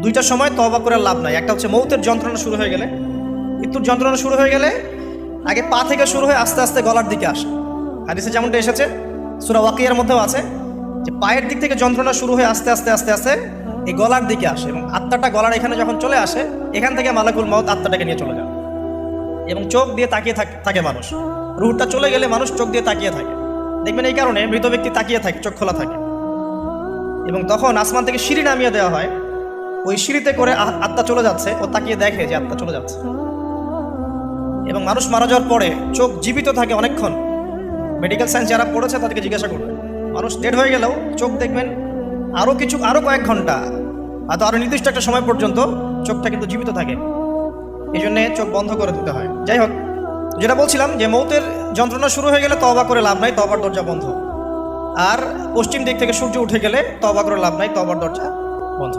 দুইটা সময় তওবা করে লাভ নাই। একটা হচ্ছে মৌতের যন্ত্রণা শুরু হয়ে গেলে, মৃত্যুর যন্ত্রণা শুরু হয়ে গেলে আগে পা থেকে শুরু হয়ে আস্তে আস্তে গলার দিকে আসে। হাদিসে যেমনটা এসেছে, সূরা ওয়াকিয়ার মধ্যেও আছে যে পায়ের দিক থেকে যন্ত্রণা শুরু হয়ে আস্তে আস্তে আস্তে আস্তে এই গলার দিকে আসে, এবং আত্মাটা গলার এখানে যখন চলে আসে, এখান থেকে মালাকুল মউত আত্মাটাকে নিয়ে চলে যায়। এবং চোখ দিয়ে তাকিয়ে থাকে মানুষ, রুহটা চলে গেলে মানুষ চোখ দিয়ে তাকিয়ে থাকে। দেখবেন এই কারণে মৃত ব্যক্তি তাকিয়ে থাকে, চোখ খোলা থাকে। এবং তখন আসমান থেকে সিঁড়ি নামিয়ে দেওয়া হয়, ওই সিঁড়িতে করে আত্মা চলে যাচ্ছে, ও তাকিয়ে দেখে যে আত্মা চলে যাচ্ছে। এবং মানুষ মারা যাওয়ার পরে চোখ জীবিত থাকে অনেকক্ষণ। মেডিকেল সায়েন্স যারা পড়েছে তাদেরকে জিজ্ঞাসা করবে, মানুষ ডেড হয়ে গেলেও চোখ দেখবেন আরও কয়েক ঘন্টা, হয়তো আরও নির্দিষ্ট একটা সময় পর্যন্ত চোখটা কিন্তু জীবিত থাকে। এই জন্যে চোখ বন্ধ করে দিতে হয়। যাই হোক, যেটা বলছিলাম যে মৌতের যন্ত্রণা শুরু হয়ে গেলে তওবা করে লাভ নাই, তওবার দরজা বন্ধ। আর পশ্চিম দিক থেকে সূর্য উঠে গেলে তওবা করে লাভ নাই, তওবার দরজা বন্ধ।